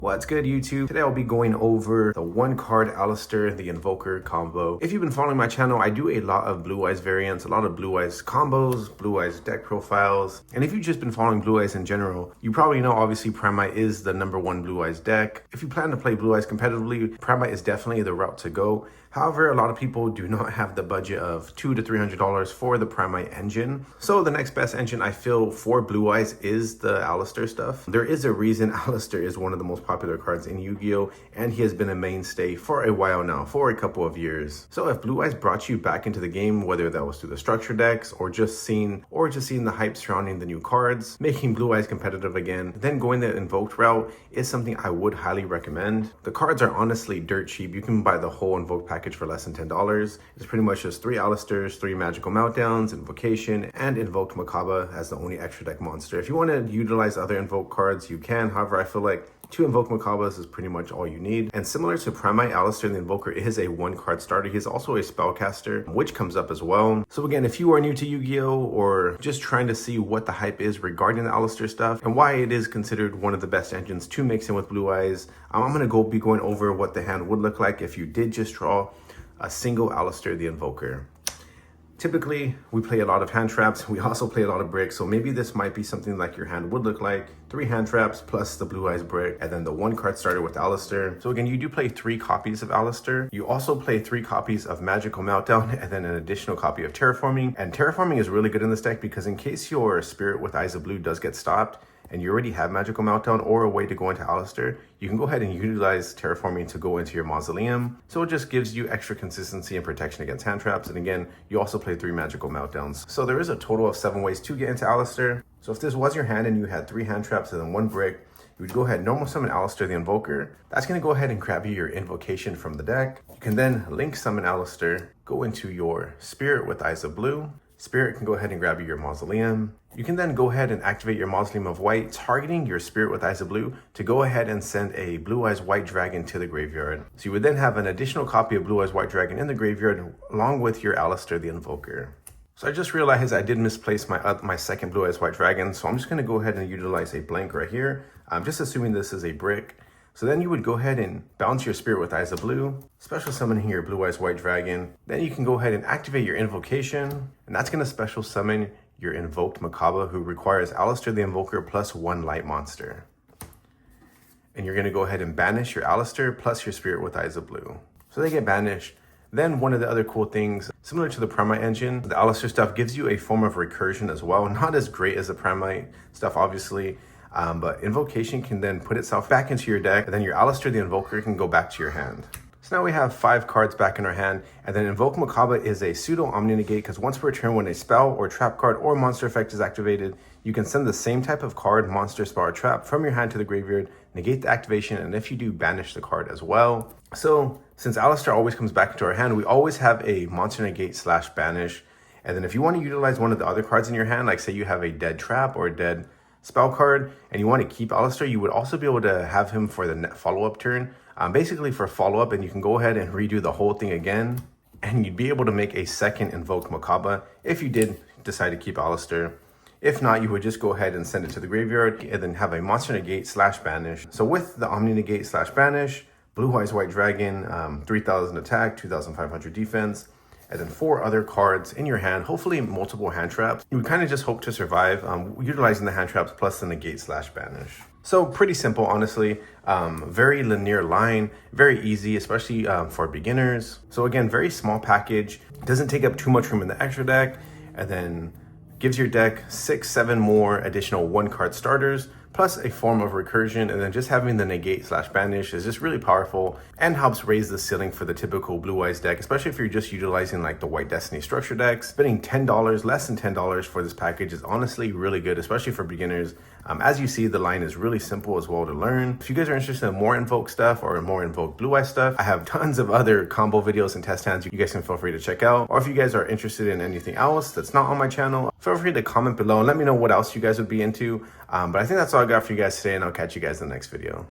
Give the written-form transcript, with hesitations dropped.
What's good, YouTube? Today I'll be going over the one card Aleister the Invoker combo. If you've been following my channel, I do a lot of Blue-Eyes variants, a lot of Blue-Eyes combos, Blue-Eyes deck profiles. And if you've just been following Blue-Eyes in general, you probably know obviously Primite is the #1 Blue-Eyes deck. If you plan to play Blue-Eyes competitively, Primite is definitely the route to go. However, a lot of people do not have the budget of $200 to $300 for the Primite engine. So the next best engine I feel for Blue-Eyes is the Aleister stuff. There is a reason Aleister is one of the most popular cards in Yu-Gi-Oh! And he has been a mainstay for a while now, for a couple of years. So if Blue-Eyes brought you back into the game, whether that was through the structure decks or just seeing the hype surrounding the new cards, making Blue-Eyes competitive again, then going the Invoked route is something I would highly recommend. The cards are honestly dirt cheap. You can buy the whole Invoked package for less than $10. It's pretty much just 3 Aleisters, 3 Magical Meltdowns, Invocation, and Invoked Mechaba as the only extra deck monster. If you want to utilize other Invoked cards, you can. However, I feel like 2 Invoked Mechabas is pretty much all you need. And similar to Primite, Aleister the Invoker is a 1-card starter. He's also a spellcaster, which comes up as well. So again, if you are new to Yu-Gi-Oh! Or just trying to see what the hype is regarding the Aleister stuff and why it is considered one of the best engines to mix in with Blue-Eyes, I'm going to be going over what the hand would look like if you did just draw a single Aleister the Invoker. Typically, we play a lot of hand traps. We also play a lot of bricks. So maybe this might be something like your hand would look like. 3 hand traps plus the Blue-Eyes brick, and then the 1-card starter with Aleister. So again, you do play 3 copies of Aleister. You also play 3 copies of Magical Meltdown and then an additional copy of Terraforming. And Terraforming is really good in this deck because in case your Spirit with Eyes of Blue does get stopped, and you already have Magical Meltdown or a way to go into Aleister, you can go ahead and utilize Terraforming to go into your Mausoleum. So it just gives you extra consistency and protection against hand traps. And again, you also play 3 Magical Meltdowns. So there is a total of 7 ways to get into Aleister. So if this was your hand and you had 3 hand traps and then 1 brick, you would go ahead and normal summon Aleister the Invoker. That's going to go ahead and grab you your Invocation from the deck. You can then link summon Aleister, go into your Spirit with Eyes of Blue. Spirit can go ahead and grab you your Mausoleum. You can then go ahead and activate your Mausoleum of White, targeting your Spirit with Eyes of Blue to go ahead and send a Blue-Eyes White Dragon to the graveyard. So you would then have an additional copy of Blue-Eyes White Dragon in the graveyard along with your Aleister the Invoker. So I just realized I did misplace my second Blue-Eyes White Dragon, so I'm just going to go ahead and utilize a blank right here. I'm just assuming this is a brick. So then you would go ahead and bounce your Spirit with Eyes of Blue, special summon your Blue-Eyes White Dragon. Then you can go ahead and activate your Invocation, and that's going to special summon your Invoked Mechaba, who requires Aleister the Invoker plus 1 light monster. And you're going to go ahead and banish your Aleister plus your Spirit with Eyes of Blue. So they get banished. Then one of the other cool things, similar to the Primite engine, the Aleister stuff gives you a form of recursion as well. Not as great as the Primite stuff, obviously. But Invocation can then put itself back into your deck, and then your Aleister the Invoker can go back to your hand. So now we have 5 cards back in our hand, and then Invoked Mechaba is a pseudo Omni Negate because once per turn when a spell or trap card or monster effect is activated, you can send the same type of card, monster, spell, or trap from your hand to the graveyard, negate the activation, and if you do, banish the card as well. So since Aleister always comes back into our hand, we always have a monster negate / banish. And then if you want to utilize one of the other cards in your hand, like say you have a dead trap or a dead spell card and you want to keep Aleister, you would also be able to have him for the follow-up turn, basically for follow-up, and you can go ahead and redo the whole thing again, and you'd be able to make a second Invoked Mechaba if you did decide to keep Aleister. If not, you would just go ahead and send it to the graveyard and then have a monster negate / banish. So with the Omni negate / banish, Blue-Eyes White Dragon, 3000 attack, 2500 defense, and then 4 other cards in your hand, hopefully multiple hand traps. You would kind of just hope to survive utilizing the hand traps plus the negate / banish. So pretty simple, honestly. Very linear line, very easy, especially for beginners. So again, very small package, doesn't take up too much room in the extra deck, and then gives your deck 6-7 more additional 1-card starters, plus a form of recursion, and then just having the negate / banish is just really powerful and helps raise the ceiling for the typical Blue-Eyes deck, especially if you're just utilizing like the White Destiny structure decks. Spending $10, less than $10 for this package is honestly really good, especially for beginners. As you see, the line is really simple as well to learn. If you guys are interested in more Invoked stuff or more Invoked Blue-Eyes stuff, I have tons of other combo videos and test hands you guys can feel free to check out. Or if you guys are interested in anything else that's not on my channel, feel free to comment below and let me know what else you guys would be into. But I think that's all I got for you guys today, and I'll catch you guys in the next video.